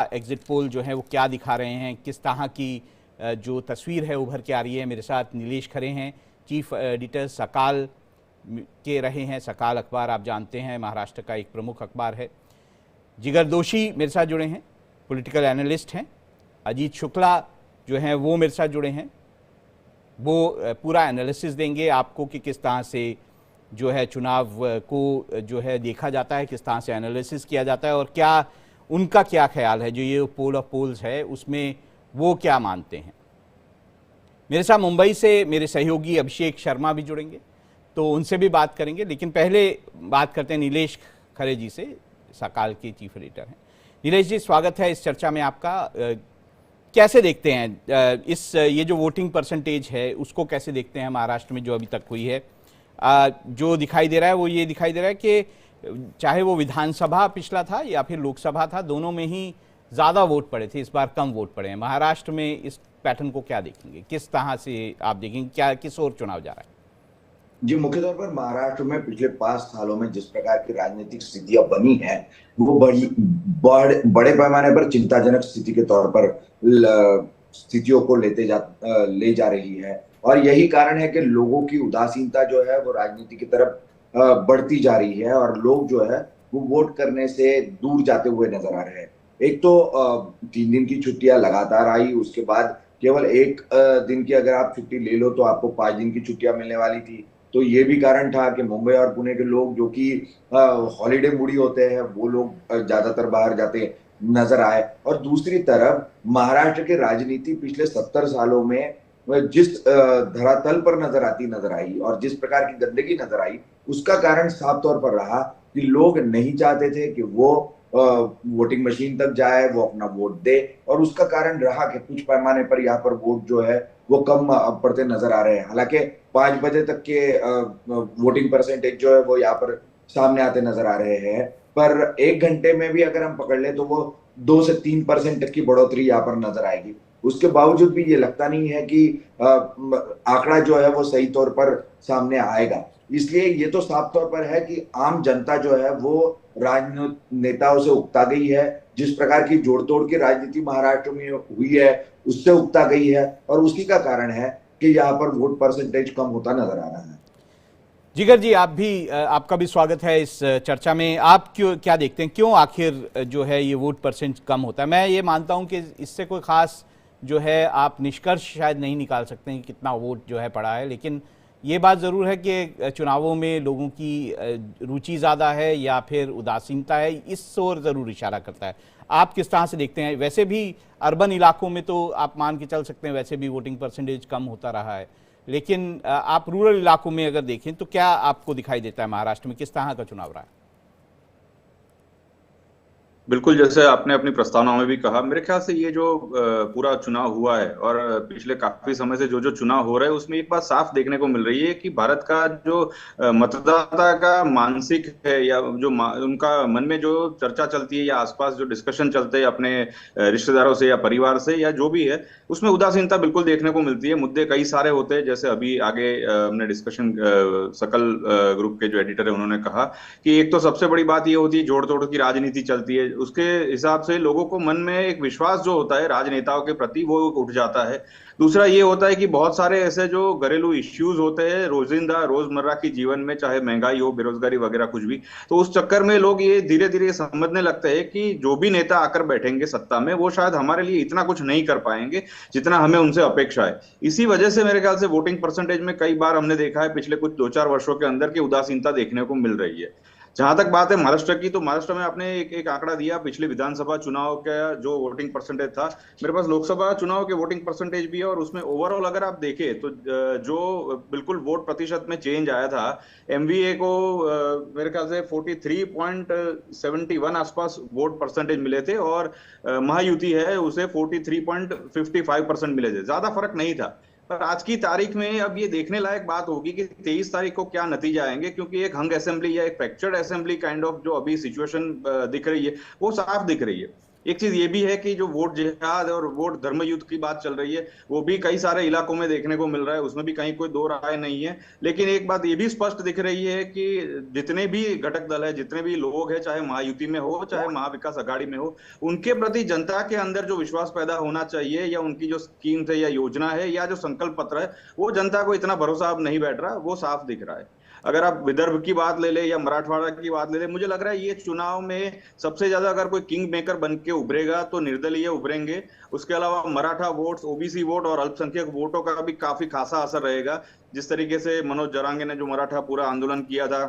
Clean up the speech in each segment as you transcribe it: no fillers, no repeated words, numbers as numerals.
Exit poll जो है वो क्या दिखा रहे हैं, किस तरह की जो तस्वीर है उभर के आ रही है। मेरे साथ नीलेश खरे हैं, चीफ एडिटर सकाल के रहे हैं। सकाल अखबार आप जानते हैं महाराष्ट्र का एक प्रमुख अखबार है। जिगर दोषी मेरे साथ जुड़े हैं, पॉलिटिकल एनालिस्ट हैं। अजीत शुक्ला जो हैं वो मेरे साथ जुड़े हैं, वो पूरा एनालिसिस देंगे आपको कि किस तरह से जो है चुनाव को जो है देखा जाता है, किस तरह से एनालिसिस किया जाता है और क्या उनका क्या ख्याल है, जो ये पोल ऑफ पोल्स है उसमें वो क्या मानते हैं। मेरे साथ मुंबई से मेरे सहयोगी अभिषेक शर्मा भी जुड़ेंगे, तो उनसे भी बात करेंगे। लेकिन पहले बात करते हैं नीलेश खरे जी से, सकाल के चीफ एडिटर हैं। नीलेश जी, स्वागत है इस चर्चा में आपका। कैसे देखते हैं इस ये जो वोटिंग परसेंटेज है उसको कैसे देखते हैं महाराष्ट्र में जो अभी तक हुई है? जो दिखाई दे रहा है वो ये दिखाई दे रहा है कि चाहे वो विधानसभा पिछला था या फिर लोकसभा था, दोनों में ही ज़्यादा वोट पड़े थे, इस बार कम वोट पड़े हैं। महाराष्ट्र में इस पैटर्न को क्या देखेंगे, किस तरह से आप देखेंगे, क्या किस ओर चुनाव जा रहा है? जी, मुख्य तौर पर महाराष्ट्र में पिछले 5 सालों में जिस प्रकार की राजनीतिक स्थितियां बनी हैं, वो बड़े पैमाने पर चिंताजनक स्थिति के तौर पर स्थितियों को ले जा रही है। और यही कारण है कि लोगों की उदासीनता जो है वो राजनीति की तरफ बढ़ती जा रही है और लोग जो है वो वोट करने से दूर जाते हुए नजर आ रहे हैं। एक तो 3 दिन की छुट्टियां लगातार आई, उसके बाद केवल एक दिन की अगर आप छुट्टी ले लो तो आपको 5 दिन की छुट्टियां मिलने वाली थी। तो ये भी कारण था कि मुंबई और पुणे के लोग जो कि हॉलीडे मूडी होते हैं वो लोग ज्यादातर बाहर जाते नजर आए। और दूसरी तरफ महाराष्ट्र की राजनीति पिछले 70 सालों में जिस धरातल पर नजर आई और जिस प्रकार की गंदगी नजर आई, उसका कारण साफ तौर पर रहा कि लोग नहीं चाहते थे कि वो वोटिंग मशीन तक जाए, वो अपना वोट दे। और उसका कारण रहा कि कुछ पैमाने पर यहाँ पर वोट जो है वो कम पड़ते नजर आ रहे हैं। हालांकि 5 बजे तक के वोटिंग परसेंटेज जो है वो यहाँ पर सामने आते नजर आ रहे हैं, पर 1 घंटे में भी अगर हम पकड़ ले तो वो 2 से 3% तक की बढ़ोतरी यहाँ पर नजर आएगी। उसके बावजूद भी ये लगता नहीं है कि आंकड़ा जो है वो सही तौर पर सामने आएगा। इसलिए ये तो साफ तौर पर है कि आम जनता जो है वो राजनेताओं से उकता गई है। जिस प्रकार की जोड़ तोड़ की राजनीति महाराष्ट्र में हुई है उससे उकता गई है, और उसी का कारण है कि यहाँ पर वोट परसेंटेज कम होता नजर आ रहा है। जिगर जी, आप भी आपका भी स्वागत है इस चर्चा में। आप क्यों क्या देखते हैं, क्यों आखिर जो है ये वोट परसेंट कम होता है? मैं ये मानता हूं कि इससे कोई खास जो है आप निष्कर्ष शायद नहीं निकाल सकते हैं कि कितना वोट जो है पड़ा है, लेकिन ये बात ज़रूर है कि चुनावों में लोगों की रुचि ज़्यादा है या फिर उदासीनता है, इस ओर ज़रूर इशारा करता है। आप किस तरह से देखते हैं? वैसे भी अर्बन इलाकों में तो आप मान के चल सकते हैं वैसे भी वोटिंग परसेंटेज कम होता रहा है, लेकिन आप रूरल इलाकों में अगर देखें तो क्या आपको दिखाई देता है महाराष्ट्र में किस तरह का चुनाव रहा है? बिल्कुल, जैसे आपने अपनी प्रस्तावना में भी कहा, मेरे ख्याल से ये जो पूरा चुनाव हुआ है और पिछले काफी समय से जो जो चुनाव हो रहे हैं उसमें एक बात साफ देखने को मिल रही है कि भारत का जो मतदाता का मानसिक है या जो उनका मन में जो चर्चा चलती है या आसपास जो डिस्कशन चलते हैं अपने रिश्तेदारों से या परिवार से या जो भी है, उसमें उदासीनता बिल्कुल देखने को मिलती है। मुद्दे कई सारे होते हैं, जैसे अभी आगे हमने डिस्कशन सकल ग्रुप के जो एडिटर है उन्होंने कहा कि एक तो सबसे बड़ी बात ये होती है जोड़ तोड़ की राजनीति चलती है, उसके हिसाब से लोगों को मन में एक विश्वास जो होता है राजनेताओं के प्रति वो उठ जाता है। दूसरा ये होता है कि बहुत सारे ऐसे जो घरेलू इश्यूज होते हैं रोजिंदा रोजमर्रा की जीवन में, चाहे महंगाई हो, बेरोजगारी वगैरह कुछ भी, तो उस चक्कर में लोग ये धीरे धीरे समझने लगते हैं कि जो भी नेता आकर बैठेंगे सत्ता में वो शायद हमारे लिए इतना कुछ नहीं कर पाएंगे जितना हमें उनसे अपेक्षा है। इसी वजह से मेरे ख्याल से वोटिंग परसेंटेज में कई बार हमने देखा है पिछले कुछ 2-4 वर्षों के अंदर की उदासीनता देखने को मिल रही है। जहां तक बात है महाराष्ट्र की, तो महाराष्ट्र में आपने एक आंकड़ा दिया पिछले विधानसभा चुनाव का जो वोटिंग परसेंटेज था। मेरे पास लोकसभा चुनाव के वोटिंग परसेंटेज भी है और उसमें ओवरऑल अगर आप देखें तो जो बिल्कुल वोट प्रतिशत में चेंज आया था, एमवीए को मेरे ख्याल से 43.71 आसपास वोट परसेंटेज मिले थे और महायुति है उसे 43.55% मिले थे। ज्यादा फर्क नहीं था। पर आज की तारीख में अब ये देखने लायक बात होगी कि 23 तारीख को क्या नतीजा आएंगे, क्योंकि एक हंग असेंबली या एक फ्रैक्चर्ड असेंबली काइंड ऑफ जो अभी सिचुएशन दिख रही है वो साफ दिख रही है। एक चीज ये भी है कि जो वोट जिहाद और वोट धर्म युद्ध की बात चल रही है, वो भी कई सारे इलाकों में देखने को मिल रहा है, उसमें भी कहीं कोई दो राय नहीं है। लेकिन एक बात ये भी स्पष्ट दिख रही है कि जितने भी घटक दल है, जितने भी लोग हैं, चाहे महायुति में हो चाहे महाविकास अघाड़ी में हो, उनके प्रति जनता के अंदर जो विश्वास पैदा होना चाहिए, या उनकी जो स्कीम है या योजना है या जो संकल्प पत्र है, वो जनता को इतना भरोसा अब नहीं बैठ रहा, वो साफ दिख रहा है। अगर आप विदर्भ की बात ले ले या मराठवाड़ा की बात ले ले, मुझे लग रहा है ये चुनाव में सबसे ज्यादा अगर कोई किंग मेकर बन के उभरेगा तो निर्दलीय उभरेंगे। उसके अलावा मराठा वोट्स, ओबीसी वोट और अल्पसंख्यक वोटों का भी काफी खासा असर रहेगा। जिस तरीके से मनोज जरांगे ने जो मराठा पूरा आंदोलन किया था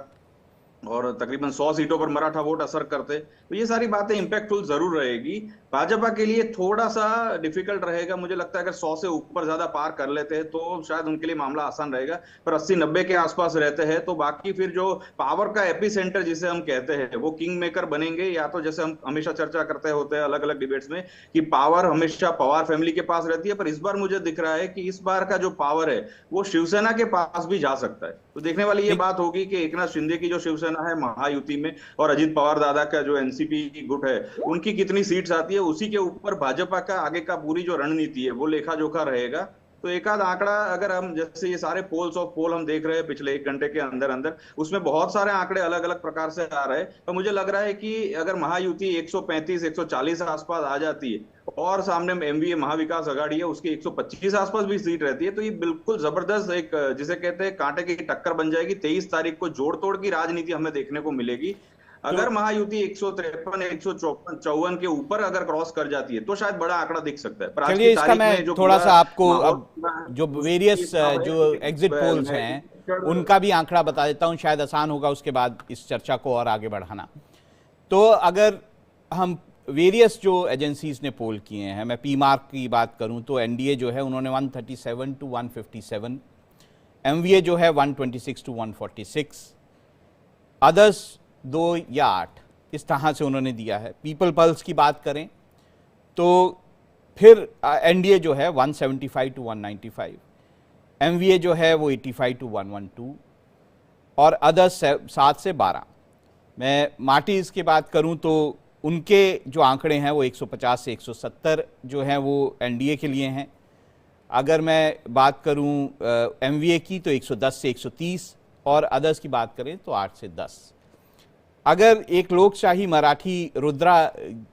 और तकरीबन 100 सीटों पर मराठा वोट असर करते, तो ये सारी बातें इंपैक्टफुल जरूर रहेगी। भाजपा के लिए थोड़ा सा डिफिकल्ट रहेगा, मुझे लगता है अगर 100 से ऊपर ज्यादा पार कर लेते हैं तो शायद उनके लिए मामला आसान रहेगा। पर 80-90 के आसपास रहते हैं तो बाकी फिर जो पावर का एपी सेंटर जिसे हम कहते हैं, वो किंग मेकर बनेंगे। या तो जैसे हम हमेशा चर्चा करते होते हैं अलग अलग डिबेट्स में कि पावर हमेशा पवार फैमिली के पास रहती है, पर इस बार मुझे दिख रहा है कि इस बार का जो पावर है वो शिवसेना के पास भी जा सकता है। तो देखने वाली ये बात होगी कि एकनाथ शिंदे की जो शिवसेना है महायुति में, और अजित पवार दादा का जो एनसीपी गुट है, उनकी कितनी सीट्स आती है, उसी के ऊपर भाजपा का आगे का पूरी जो रणनीति है वो लेखा जोखा रहेगा। तो एक आध आंकड़ा अगर हम, जैसे ये सारे पोल्स ऑफ पोल हम देख रहे हैं पिछले 1 घंटे के अंदर अंदर, उसमें बहुत सारे आंकड़े अलग अलग प्रकार से आ रहे हैं। तो मुझे लग रहा है कि अगर महायुति 135-140 आसपास आ जाती है और सामने एमवीए महाविकास अघाड़ी है उसकी 125 आसपास भी सीट रहती है, तो ये बिल्कुल जबरदस्त एक, जिसे कहते हैं कांटे की टक्कर बन जाएगी। 23 तारीख को जोड़ तोड़ की राजनीति हमें देखने को मिलेगी। अगर महायुति 153, 154 के ऊपर अगर क्रॉस कर जाती है तो शायद बड़ा आंकड़ा दिख सकता है। पर आज चलिए, की इसका तारीख मैं में जो थोड़ा सा आपको अब माहौल जो वेरियस जो एग्जिट पोल्स हैं उनका भी आंकड़ा बता देता हूं, शायद आसान होगा उसके बाद इस चर्चा को और आगे बढ़ाना। तो अगर हम वेरियस जो एजेंसीज ने पोल किए हैं, मैं पी मार्क की बात करूं तो एनडीए जो है उन्होंने 137 to 157, एमवीए जो है 126 to 146, अदर्स 2 या 8, इस तरह से उन्होंने दिया है। पीपल पल्स की बात करें तो फिर एनडीए जो है 175 to 195, एमवीए जो है वो 85 to 112 और अदर्स 7 से 12। मैं मार्टीज की बात करूं तो उनके जो आंकड़े हैं वो 150 से 170 जो हैं वो एनडीए के लिए हैं। अगर मैं बात करूं एमवीए की तो 110 से 130 और अदर्स की बात करें तो 8 से 10। अगर एक लोकशाही मराठी रुद्रा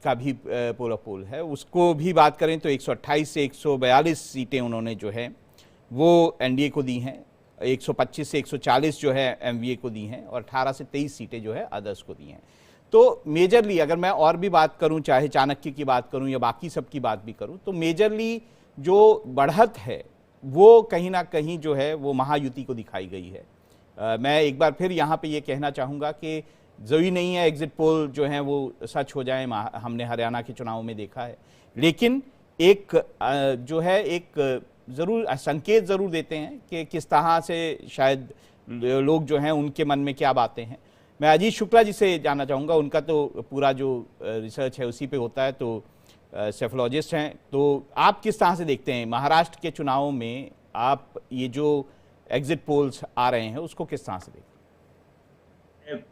का भी पोल ऑफ पोल है उसको भी बात करें तो 128 से 142 सीटें उन्होंने जो है वो एनडीए को दी हैं, 125 से 140 जो है एमवीए को दी हैं और 18 से 23 सीटें जो है अदर्स को दी हैं। तो मेजरली अगर मैं और भी बात करूं, चाहे चाणक्य की बात करूं या बाकी सब की बात भी करूं, तो मेजरली जो बढ़त है वो कहीं ना कहीं जो है वो महायुति को दिखाई गई है। मैं एक बार फिर यहाँ पे ये कहना चाहूँगा कि जरूरी नहीं है एग्जिट पोल जो हैं वो सच हो जाए, हमने हरियाणा के चुनाव में देखा है, लेकिन एक जो है एक ज़रूर संकेत ज़रूर देते हैं कि किस तरह से शायद लोग जो हैं उनके मन में क्या बातें हैं। मैं अजीत शुक्ला जी से जानना चाहूँगा, उनका तो पूरा जो रिसर्च है उसी पे होता है, तो सेफोलॉजिस्ट हैं, तो आप किस तरह से देखते हैं महाराष्ट्र के चुनाव में, आप ये जो एग्जिट पोल्स आ रहे हैं उसको किस तरह से देखते हैं?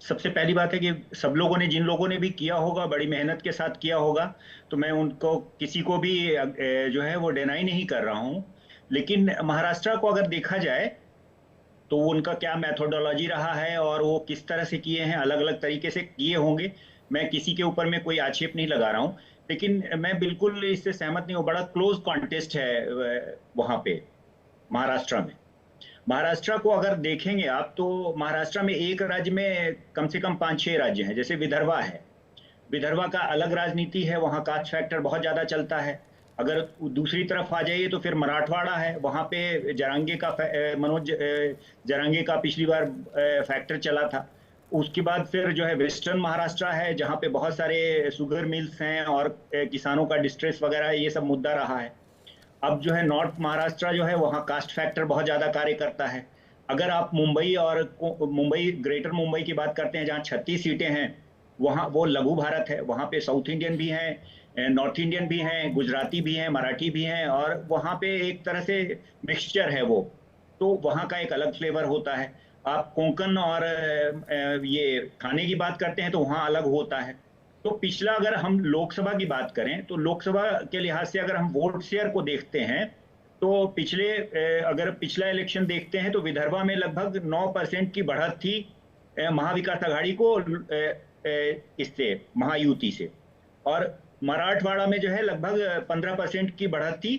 सबसे पहली बात है कि सब लोगों ने, जिन लोगों ने भी किया होगा, बड़ी मेहनत के साथ किया होगा, तो मैं उनको किसी को भी जो है वो डिनाई नहीं कर रहा हूं। लेकिन महाराष्ट्र को अगर देखा जाए तो उनका क्या मेथोडोलॉजी रहा है और वो किस तरह से किए हैं, अलग अलग तरीके से किए होंगे, मैं किसी के ऊपर में कोई आक्षेप नहीं लगा रहा हूं। लेकिन मैं बिल्कुल इससे सहमत नहीं हूं, बड़ा क्लोज कॉन्टेस्ट है वहां पे महाराष्ट्र में। महाराष्ट्र को अगर देखेंगे आप तो महाराष्ट्र में एक राज्य में कम से कम 5-6 राज्य हैं। जैसे विदर्भा है, विदर्भा का अलग राजनीति है, वहाँ कास्ट फैक्टर बहुत ज्यादा चलता है। अगर दूसरी तरफ आ जाइए तो फिर मराठवाड़ा है, वहाँ पे जरांगे का मनोज जरांगे का पिछली बार फैक्टर चला था। उसके बाद फिर जो है वेस्टर्न महाराष्ट्र है, जहाँ पे बहुत सारे शुगर मिल्स हैं और किसानों का डिस्ट्रेस वगैरह ये सब मुद्दा रहा है। अब जो है नॉर्थ महाराष्ट्र जो है वहाँ कास्ट फैक्टर बहुत ज्यादा कार्य करता है। अगर आप मुंबई और मुंबई, ग्रेटर मुंबई की बात करते हैं जहाँ 36 सीटें हैं, वहाँ वो लघु भारत है, वहाँ पे साउथ इंडियन भी हैं, नॉर्थ इंडियन भी हैं, गुजराती भी हैं, मराठी भी हैं, और वहाँ पे एक तरह से मिक्सचर है वो, तो वहाँ का एक अलग फ्लेवर होता है। आप कोंकण और ये खाने की बात करते हैं तो वहाँ अलग होता है। तो पिछला अगर हम लोकसभा की बात करें तो लोकसभा के लिहाज से अगर हम वोट शेयर को देखते हैं तो अगर पिछला इलेक्शन देखते हैं तो विदर्भा में लगभग 9% की बढ़त थी महाविकास आघाड़ी को इससे महायुति से, और मराठवाड़ा में जो है लगभग 15% की बढ़त थी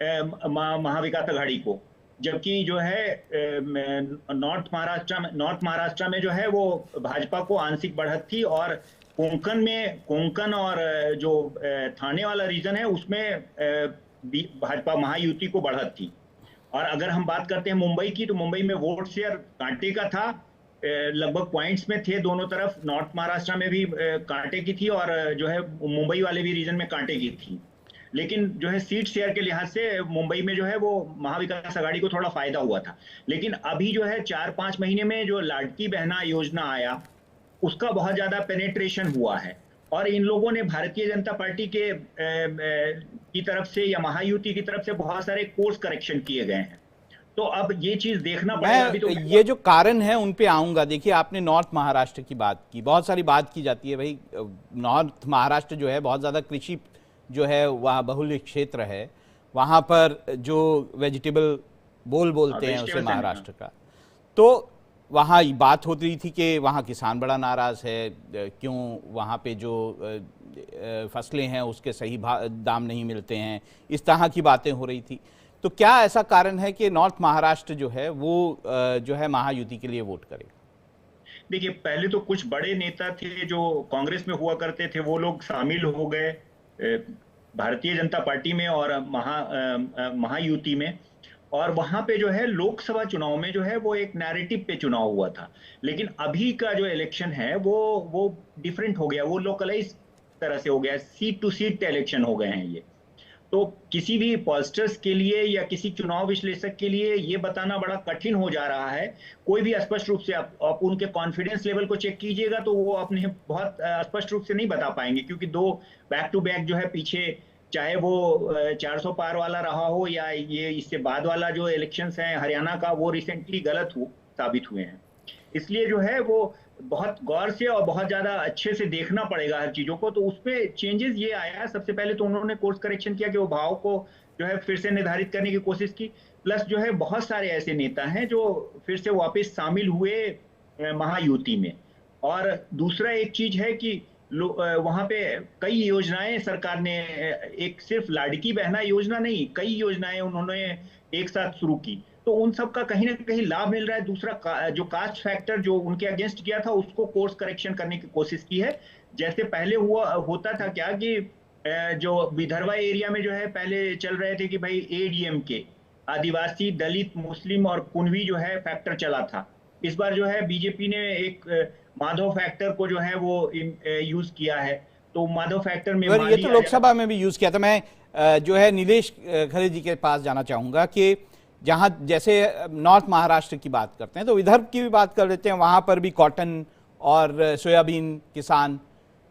महाविकास आघाड़ी को, जबकि जो है नॉर्थ महाराष्ट्र में जो है वो भाजपा को आंशिक बढ़त थी, और कोंकण और जो थाने वाला रीजन है उसमें भाजपा महायुति को बढ़त थी। और अगर हम बात करते हैं मुंबई की, तो मुंबई में वोट शेयर कांटे का था, लगभग पॉइंट्स में थे दोनों तरफ, नॉर्थ महाराष्ट्र में भी कांटे की थी और जो है मुंबई वाले भी रीजन में कांटे की थी, लेकिन जो है सीट शेयर के लिहाज से मुंबई में जो है वो महाविकास आघाड़ी को थोड़ा फायदा हुआ था। लेकिन अभी जो है 4-5 महीने में जो लाडकी बहना योजना आया उसका बहुत ज्यादा पेनेट्रेशन हुआ है, और इन लोगों ने भारतीय जनता पार्टी की तरफ से या महायुति की तरफ से बहुत सारे कोर्स करेक्शन किए गए हैं। तो अब ये चीज देखना पड़ेगा। अभी तो ये जो कारण है उन पे आऊंगा। देखिए, आपने नॉर्थ महाराष्ट्र की बात की, बहुत सारी बात की जाती है भाई, नॉर्थ महाराष्ट्र जो है बहुत ज़्यादा कृषि जो है वहाँ बहुल क्षेत्र है, वहाँ पर जो वेजिटेबल बोलते हैं उसे महाराष्ट्र का, तो वहाँ बात होती रही थी कि वहाँ किसान बड़ा नाराज़ है, क्यों वहाँ पे जो फसलें हैं उसके सही दाम नहीं मिलते हैं, इस तरह की बातें हो रही थी। तो क्या ऐसा कारण है कि नॉर्थ महाराष्ट्र जो है वो जो है महायुति के लिए वोट करेगा? देखिए, पहले तो कुछ बड़े नेता थे जो कांग्रेस में हुआ करते थे, वो लोग शामिल हो गए भारतीय जनता पार्टी में और महायुति में, और वहां पे जो है लोकसभा चुनाव में जो है वो एक नैरेटिव पे चुनाव हुआ था। लेकिन अभी का जो इलेक्शन है वो डिफरेंट हो गया, वो लोकलाइज तरह से हो गया, सीट टू सीट इलेक्शन हो गए हैं ये। तो किसी भी पॉलस्टर्स के लिए या किसी चुनाव विश्लेषक के लिए ये बताना बड़ा कठिन हो जा रहा है। कोई भी स्पष्ट रूप से आप उनके कॉन्फिडेंस लेवल को चेक कीजिएगा तो वो अपने बहुत स्पष्ट रूप से नहीं बता पाएंगे, क्योंकि 2 बैक टू बैक जो है पीछे, चाहे वो 400 पार वाला रहा हो या ये इससे बाद वाला जो इलेक्शंस हैं हरियाणा का, वो रिसेंटली गलत साबित हुए हैं। इसलिए जो है वो बहुत गौर से और बहुत ज्यादा अच्छे से देखना पड़ेगा हर चीजों को। तो उसपे चेंजेस ये आया, सबसे पहले तो उन्होंने कोर्स करेक्शन किया कि वो भाव को जो है फिर से निर्धारित करने की कोशिश की, प्लस जो है बहुत सारे ऐसे नेता हैं जो फिर से वापस शामिल हुए महायुति में। और दूसरा एक चीज है कि वहां पे कई योजनाएं सरकार ने, एक सिर्फ लाडकी बहना योजना नहीं, कई योजनाएं उन्होंने एक साथ शुरू की, तो उन सब का कहीं ना कहीं लाभ मिल रहा है। दूसरा जो कास्ट फैक्टर जो उनके अगेंस्ट किया था उसको कोर्स करेक्शन करने की कोशिश की है। जैसे पहले होता था क्या कि जो विदर्भा एरिया में जो है पहले चल रहे थे कि भाई एडीएमके, आदिवासी, दलित, मुस्लिम और कुणबी जो है फैक्टर चला था। इस बार जो है बीजेपी ने एक माधव फैक्टर को जो है वो यूज किया है, तो माधव फैक्टर में ये तो लोकसभा में भी यूज किया था। मैं जो है नीलेश खरे जी के पास जाना चाहूंगा कि जहां जैसे नॉर्थ महाराष्ट्र की बात करते हैं तो विदर्भ की भी बात कर लेते हैं, वहां पर भी कॉटन और सोयाबीन किसान,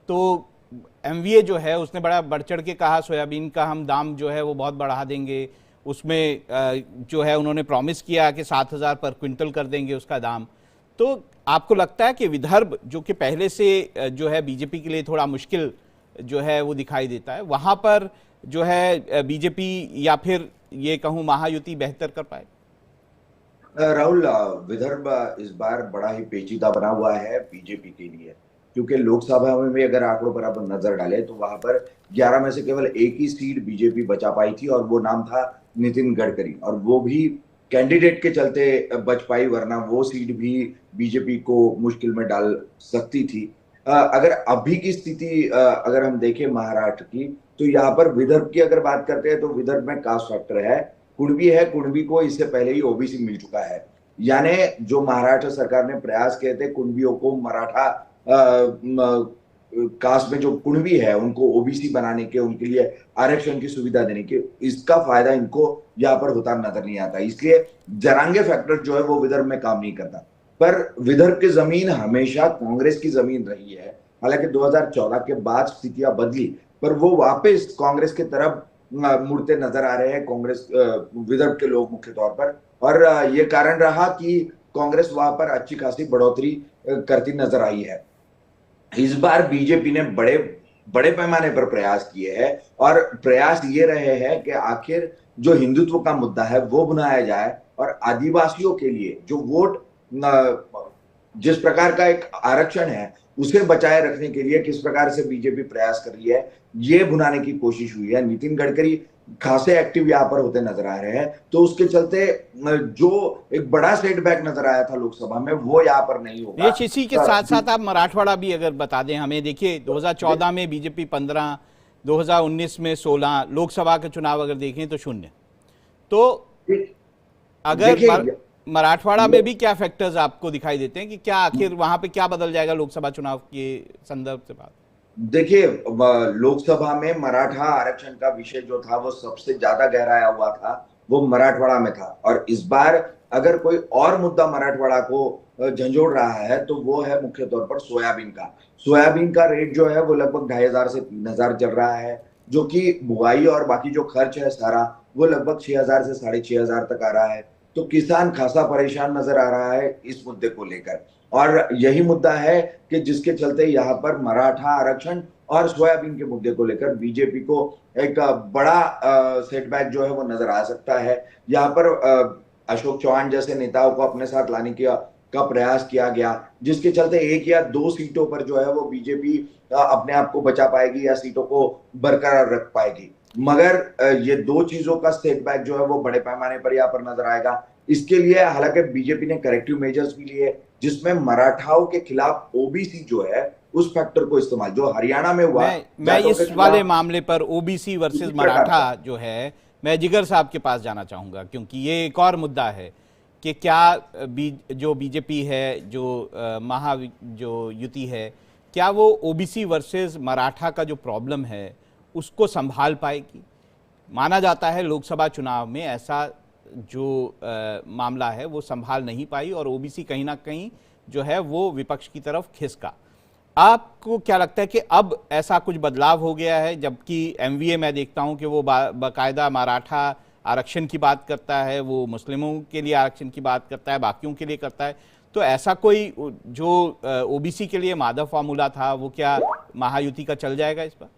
तो एमवीए जो है उसने बड़ा बढ़ चढ़ के कहा सोयाबीन का हम दाम जो है वो बहुत बढ़ा देंगे, उसमें जो है उन्होंने प्रॉमिस किया कि 7,000 पर क्विंटल कर देंगे उसका दाम। तो आपको लगता है कि विदर्भ जो कि पहले से जो है बीजेपी के लिए थोड़ा मुश्किल जो है वो दिखाई देता है, वहां पर जो है बीजेपी या फिर ये कहूं महायुति बेहतर कर पाए? राहुल, विदर्भ इस बार बड़ा ही पेचीदा बना हुआ है बीजेपी के लिए, क्योंकि लोकसभा में भी अगर आंकड़ों पर आप नजर डालें तो वहां पर 11 में से केवल एक ही सीट बीजेपी बचा पाई थी और वो नाम था नितिन गडकरी, और वो भी कैंडिडेट के चलते बच पाई, वरना वो सीट भी बीजेपी को मुश्किल में डाल सकती थी। अगर अभी की स्थिति अगर हम देखें महाराष्ट्र की, तो यहाँ पर विदर्भ की अगर बात करते हैं तो विदर्भ में कास्ट फैक्टर है, कुणबी को इससे पहले ही ओबीसी मिल चुका है। यानी जो महाराष्ट्र सरकार ने प्रयास किए थे कुणबियों को मराठा कास्ट में जो कुणबी है उनको ओबीसी बनाने के, उनके लिए आरक्षण की सुविधा देने के, इसका फायदा इनको यहाँ पर होता नजर नहीं आता। इसलिए जरांगे फैक्टर जो है वो विदर्भ में काम नहीं करता। पर विदर्भ की जमीन हमेशा कांग्रेस की जमीन रही है, हालांकि 2014 के बाद स्थितियां बदली, पर वो वापस कांग्रेस की तरफ मुड़ते नजर आ रहे हैं, कांग्रेस विदर्भ के लोग मुख्य तौर पर। और ये कारण रहा कि कांग्रेस वहां पर अच्छी खासी बढ़ोतरी करती नजर आई है। इस बार बीजेपी ने बड़े बड़े पैमाने पर प्रयास किए हैं, और प्रयास ये रहे हैं कि आखिर जो हिंदुत्व का मुद्दा है वो बनाया जाए, और आदिवासियों के लिए जो वोट जिस प्रकार का एक आरक्षण है उसे बचाए रखने के लिए किस प्रकार से बीजेपी प्रयास कर रही है, ये भुनाने की कोशिश हुई है। नितिन गडकरी खासे एक्टिव यहाँ पर होते नजर आ रहे हैं, तो उसके चलते जो एक बड़ा सेटबैक नजर आया था लोकसभा में वो यहाँ पर नहीं होगा। इसी के साथ साथ आप मराठवाड़ा भी अगर बता दें हमें। देखिए 2014 में बीजेपी 15, 2019 में 16, लोकसभा के चुनाव अगर देखें तो 0। तो अगर मराठवाड़ा में भी क्या फैक्टर्स आपको दिखाई देते हैं कि क्या आखिर वहां पे क्या बदल जाएगा लोकसभा चुनाव के संदर्भ से बात? देखिए, लोकसभा में मराठा आरक्षण का विषय जो था वो सबसे ज्यादा गहराया हुआ था, वो मराठवाड़ा में था। और इस बार अगर कोई और मुद्दा मराठवाड़ा को झंझोड़ रहा है तो वो है मुख्य तौर पर सोयाबीन का। सोयाबीन का रेट जो है वो लगभग 2500 से 3000 चल रहा है, जो कि बुआई और बाकी जो खर्च है सारा वो लगभग 6000 से 6500 तक आ रहा है। तो किसान खासा परेशान नजर आ रहा है इस मुद्दे को लेकर, और यही मुद्दा है कि जिसके चलते यहाँ पर मराठा आरक्षण और सोयाबीन के मुद्दे को लेकर बीजेपी को एक बड़ा सेटबैक जो है वो नजर आ सकता है। यहाँ पर अशोक चौहान जैसे नेताओं को अपने साथ लाने का प्रयास किया गया, जिसके चलते 1 या 2 सीटों पर जो है वो बीजेपी अपने आप को बचा पाएगी या सीटों को बरकरार रख पाएगी। मगर ये 2 चीजों का सेटबैक जो है वो बड़े पैमाने पर यहाँ पर नजर आएगा। इसके लिए हालांकि बीजेपी ने करेक्टिव मेजर्स भी लिए, जिसमें मराठाओं के खिलाफ ओबीसी जो है उस फैक्टर को इस्तेमाल, जो हरियाणा में हुआ। मैं इस वाले मामले पर ओबीसी वर्सेस मराठा जो है, मैं जिगर साहब के पास जाना चाहूंगा, क्योंकि ये एक और मुद्दा है कि क्या जो बीजेपी है, जो युति है, क्या वो ओबीसी वर्सेस मराठा का जो प्रॉब्लम है उसको संभाल पाएगी? माना जाता है लोकसभा चुनाव में ऐसा जो मामला है वो संभाल नहीं पाई और ओबीसी कहीं ना कहीं जो है वो विपक्ष की तरफ खिसका। आपको क्या लगता है कि अब ऐसा कुछ बदलाव हो गया है? जबकि एमवीए मैं देखता हूं कि वो बाकायदा मराठा आरक्षण की बात करता है, वो मुस्लिमों के लिए आरक्षण की बात करता है, बाकियों के लिए करता है। तो ऐसा कोई जो ओबीसी के लिए माधव फॉर्मूला था वो क्या महायुति का चल जाएगा इस पर?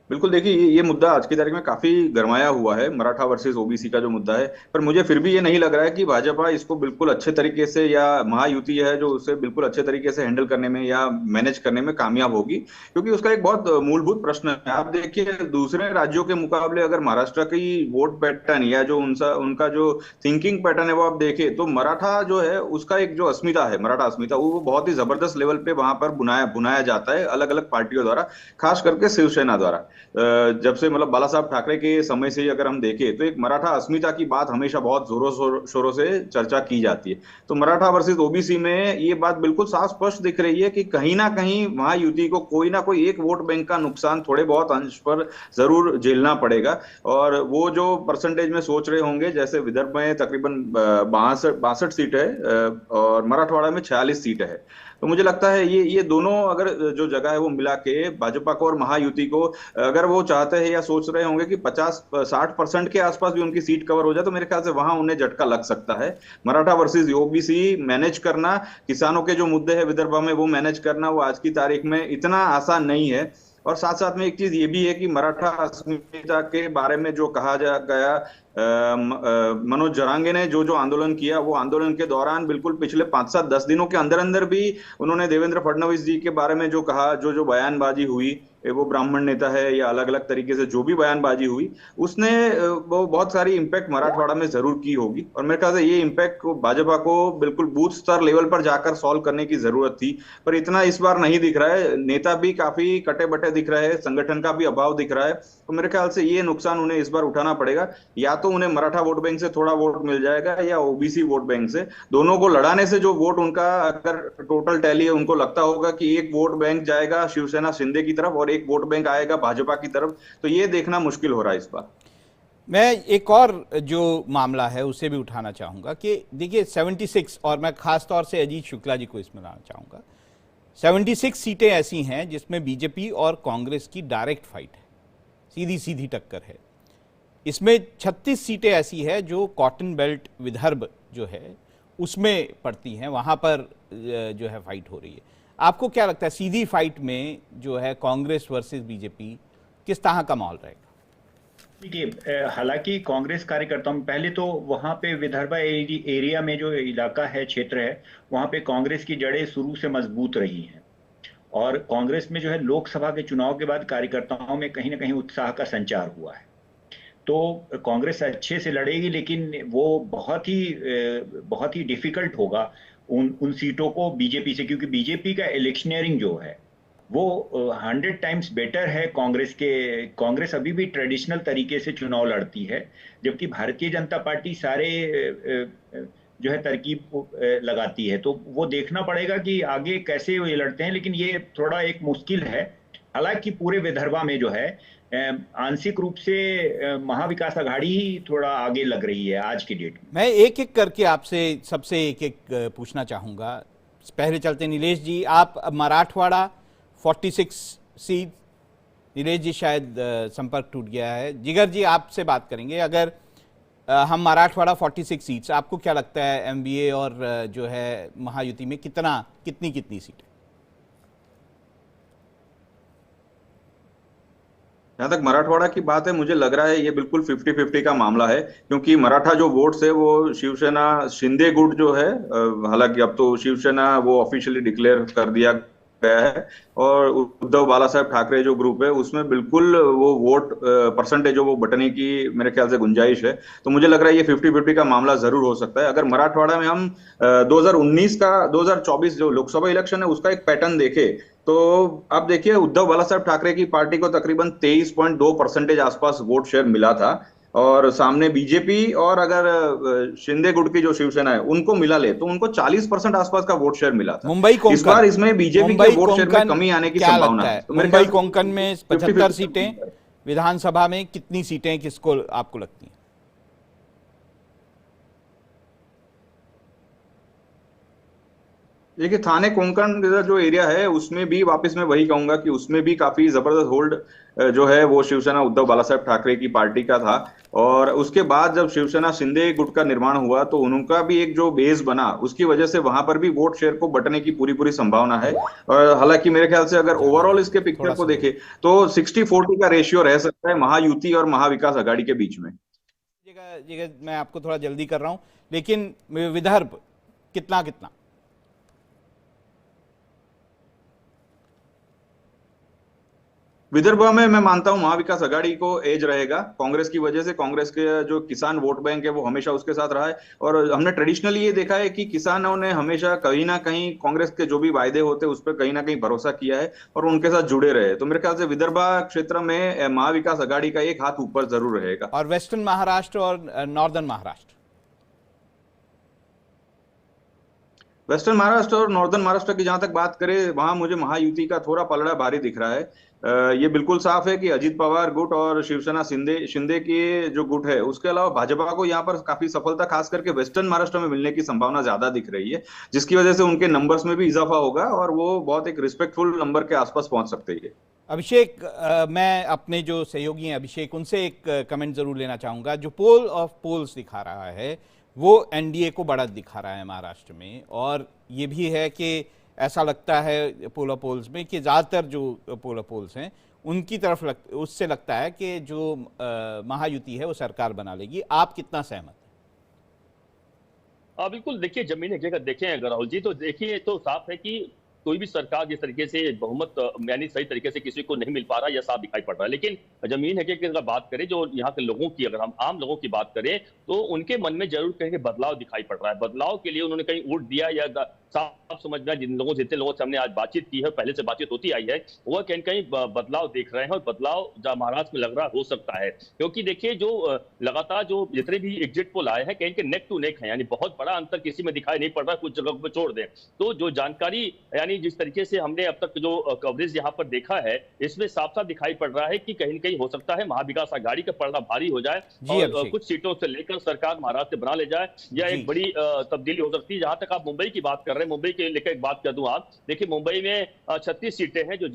बिल्कुल, देखिए ये मुद्दा आज की तारीख में काफी गरमाया हुआ है, मराठा वर्सेस ओबीसी का जो मुद्दा है। पर मुझे फिर भी ये नहीं लग रहा है कि भाजपा इसको बिल्कुल अच्छे तरीके से, या महायुति है जो उसे बिल्कुल अच्छे तरीके से हैंडल करने में या मैनेज करने में कामयाब होगी, क्योंकि उसका एक बहुत मूलभूत प्रश्न है। आप देखिए, दूसरे राज्यों के मुकाबले अगर महाराष्ट्र की वोट पैटर्न या जो उनका जो थिंकिंग पैटर्न है वो आप देखें, तो मराठा जो है उसका एक जो अस्मिता है, मराठा अस्मिता, वो बहुत ही जबरदस्त लेवल पे वहां पर बुनाया जाता है अलग अलग पार्टियों द्वारा, खास करके शिवसेना द्वारा। जब से मतलब बाला साहब ठाकरे के समय से ही अगर हम देखें तो एक मराठा अस्मिता की बात हमेशा बहुत जोरों शोरों से चर्चा की जाती है। तो मराठा वर्सेस ओबीसी में ये बात बिल्कुल साफ स्पष्ट दिख रही है कि कहीं ना कहीं महायुति को कोई ना कोई एक वोट बैंक का नुकसान थोड़े बहुत अंश पर जरूर झेलना पड़ेगा। और वो जो परसेंटेज में सोच रहे होंगे, जैसे विदर्भ में तकरीबन 62 सीट है और मराठवाड़ा में 46 सीट है, तो मुझे लगता है ये दोनों अगर जो जगह है वो मिला के भाजपा को और महायुति को, अगर वो चाहते हैं या सोच रहे होंगे कि 50-60% के आसपास भी उनकी सीट कवर हो जाए, तो मेरे ख्याल से वहां उन्हें झटका लग सकता है। मराठा वर्सेस ओबीसी मैनेज करना, किसानों के जो मुद्दे हैं विदर्भ में वो मैनेज करना, वो आज की तारीख में इतना आसान नहीं है। और साथ साथ में एक चीज ये भी है कि मराठा अस्मिता के बारे में जो कहा गया, मनोज जरांगे ने जो आंदोलन किया, वो आंदोलन के दौरान बिल्कुल पिछले 5-7-10 दिनों के अंदर अंदर भी उन्होंने देवेंद्र फडणवीस जी के बारे में जो कहा, जो बयानबाजी हुई, वो ब्राह्मण नेता है या अलग अलग तरीके से जो भी बयानबाजी हुई, उसने वो बहुत सारी इंपैक्ट मराठवाड़ा में जरूर की होगी। और मेरे ख्याल से ये इंपैक्ट भाजपा को बिल्कुल बूथ स्तर लेवल पर जाकर सॉल्व करने की जरूरत थी, पर इतना इस बार नहीं दिख रहा है। नेता भी काफी कटे बटे दिख रहे हैं, संगठन का भी अभाव दिख रहा है। तो मेरे ख्याल से ये नुकसान उन्हें इस बार उठाना पड़ेगा। या तो उन्हें मराठा वोट बैंक से थोड़ा वोट मिल जाएगा या ओबीसी वोट बैंक से, दोनों को लड़ाने से जो वोट उनका अगर टोटल टैली है, उनको लगता होगा कि एक वोट बैंक जाएगा शिवसेना शिंदे की तरफ और एक वोट बैंक आएगा भाजपा की तरफ, तो ये देखना मुश्किल हो रहा है इस बार। मैं एक और जो मामला है उसे भी उठाना चाहूंगा कि देखिए 76, और मैं खास तौर से अजीत शुक्ला जी को इसमें लाना चाहूंगा, 76 सीटें ऐसी हैं जिसमें बीजेपी और कांग्रेस की डायरेक्ट फाइट है, सीधी सीधी टक्कर है। इसमें 36 सीटें ऐसी है जो कॉटन बेल्ट विदर्भ जो है उसमें पड़ती हैं, वहाँ पर जो है फाइट हो रही है। आपको क्या लगता है सीधी फाइट में जो है कांग्रेस वर्सेस बीजेपी किस तरह का माहौल रहेगा? देखिए, हालांकि कांग्रेस कार्यकर्ताओं में पहले तो वहां पे विदर्भा एरिया में जो इलाका है, क्षेत्र है, वहां पे कांग्रेस की जड़ें शुरू से मजबूत रही हैं और कांग्रेस में जो है लोकसभा के चुनाव के बाद कार्यकर्ताओं में कहीं ना कहीं उत्साह का संचार हुआ है। तो कांग्रेस अच्छे से लड़ेगी, लेकिन वो बहुत ही डिफिकल्ट होगा उन सीटों को बीजेपी से, क्योंकि बीजेपी का इलेक्शनियरिंग जो है वो 100 टाइम्स बेटर है कांग्रेस के। कांग्रेस अभी भी ट्रेडिशनल तरीके से चुनाव लड़ती है, जबकि भारतीय जनता पार्टी सारे जो है तरकीब लगाती है। तो वो देखना पड़ेगा कि आगे कैसे ये लड़ते हैं, लेकिन ये थोड़ा एक मुश्किल है। हालांकि पूरे विदर्भा में जो है आंशिक रूप से महाविकास आघाड़ी ही थोड़ा आगे लग रही है आज की डेट में। मैं एक एक करके आपसे सबसे एक एक पूछना चाहूँगा। पहले चलते नीलेश जी, आप मराठवाड़ा 46 सीट, नीलेश जी शायद संपर्क टूट गया है। जिगर जी आपसे बात करेंगे। अगर हम मराठवाड़ा 46 सीट्स, आपको क्या लगता है एमवीए और जो है महायुति में कितनी सीटें? जहां तक मराठवाड़ा की बात है, मुझे लग रहा है ये बिल्कुल 50-50 का मामला है, क्योंकि मराठा जो वोट्स है वो शिवसेना शिंदे गुट जो है, हालांकि अब तो शिवसेना वो ऑफिशियली डिक्लेयर कर दिया गया है, और उद्धव बाला साहब ठाकरे जो ग्रुप है उसमें बिल्कुल वो वोट परसेंटेज जो वो बटने की मेरे ख्याल से गुंजाइश है। तो मुझे लग रहा है ये 50-50 का मामला जरूर हो सकता है। अगर मराठवाड़ा में हम 2024 जो लोकसभा इलेक्शन है उसका एक पैटर्न देखे, तो अब देखिए उद्धव बाला साहब ठाकरे की पार्टी को तकरीबन 23.2% आसपास वोट शेयर मिला था, और सामने बीजेपी और अगर शिंदे गुट की जो शिवसेना है उनको मिला ले तो उनको 40% आसपास का वोट शेयर मिला था। मुंबई कोंकण, इस बार इसमें बीजेपी के वोट शेयर में कमी आने की संभावना है। तो मुंबई कोंकण में 75 सीटें, विधानसभा में कितनी सीटें किसको आपको लगती हैं? देखिए थाने कोंकण जो एरिया है उसमें भी वापस मैं वही कहूंगा कि उसमें भी काफी जबरदस्त होल्ड जो है वो शिवसेना उद्धव बाला साहब ठाकरे की पार्टी का था, और उसके बाद जब शिवसेना शिंदे गुट का निर्माण हुआ तो उनका भी एक जो बेस बना उसकी वजह से वहां पर भी वोट शेयर को बटने की पूरी संभावना है। और हालांकि मेरे ख्याल से अगर ओवरऑल इसके पिक्चर को देखें तो 60-40 का रेशियो रह सकता है महायुति और महाविकास आघाड़ी के बीच में। मैं आपको थोड़ा जल्दी कर रहा हूं, लेकिन विदर्भ कितना विदर्भ में मैं मानता हूं महाविकास आघाड़ी को एज रहेगा कांग्रेस की वजह से। कांग्रेस के जो किसान वोट बैंक है वो हमेशा उसके साथ रहा है, और हमने ट्रेडिशनली ये देखा है कि किसानों ने हमेशा कहीं ना कहीं कांग्रेस के जो भी वायदे होते हैं उस पर कहीं ना कहीं भरोसा किया है और उनके साथ जुड़े रहे। तो मेरे ख्याल से विदर्भा क्षेत्र में महाविकास आघाड़ी का एक हाथ ऊपर जरूर रहेगा। और वेस्टर्न महाराष्ट्र और नॉर्दर्न महाराष्ट्र? वेस्टर्न महाराष्ट्र और नॉर्दर्न महाराष्ट्र की जहां तक बात करें, वहां मुझे महायुति का थोड़ा पलड़ा भारी दिख रहा है। ये बिल्कुल साफ है कि अजित पवार गुट और शिवसेना शिंदे की जो गुट है उसके अलावा भाजपा को यहाँ पर काफी सफलता खास करके वेस्टर्न महाराष्ट्र में मिलने की संभावना ज्यादा दिख रही है, जिसकी वजह से उनके नंबर्स में भी इजाफा होगा और वो बहुत एक रिस्पेक्टफुल नंबर के आसपास पहुंच सकते हैं। अभिषेक, मैं अपने जो सहयोगी हैं अभिषेक, उनसे एक कमेंट जरूर लेना चाहूंगा। जो पोल ऑफ पोल्स दिखा रहा है वो एनडीए को बढ़त दिखा रहा है महाराष्ट्र में, और ये भी है कि ऐसा लगता है पोल ऑफ पोल्स में कि ज़्यादातर जो पोल ऑफ पोल्स हैं उनकी तरफ उससे लगता है कि जो महायुति है वो सरकार बना लेगी। आप कितना सहमत हैं? बिल्कुल, देखिए जमीन हकीकत देखें अगर राहुल जी, तो देखिए तो साफ है कि कोई भी सरकार जिस तरीके से बहुमत यानी सही तरीके से किसी को नहीं मिल पा रहा, यह साफ दिखाई पड़ रहा है। लेकिन जमीन हकीकत अगर बात करें, जो यहाँ के लोगों की, अगर हम आम लोगों की बात करें तो उनके मन में जरूर कहीं बदलाव दिखाई पड़ रहा है। बदलाव के लिए उन्होंने कहीं वोट दिया, या साफ समझ में जिन लोगों जितने लोगों से हमने आज बातचीत की है, पहले से बातचीत होती आई है, वह कहीं कहीं बदलाव देख रहे हैं, और बदलाव जहाँ महाराष्ट्र में लग रहा हो सकता है। क्योंकि देखिए जो लगातार जो जितने भी एग्जिट पोल आए हैं कहीं के नेक टू नेक है, यानी बहुत बड़ा अंतर किसी में दिखाई नहीं पड़ रहा, कुछ जगह पर छोड़ दें तो जो जानकारी यानी जिस तरीके से हमने अब तक जो कवरेज यहाँ पर देखा है इसमें साफ साफ दिखाई पड़ रहा है कि कहीं न कहीं हो सकता है महाविकास आघाड़ी का पलड़ा भारी हो जाए और कुछ सीटों से लेकर सरकार महाराष्ट्र बना ले जाए। यह एक बड़ी तब्दीली हो सकती है। जहां तक आप मुंबई की बात कर रहे हैं, मुंबई के लेकर एक बात कर दूं, आप देखिए मुंबई में 36 सीटें हैं जो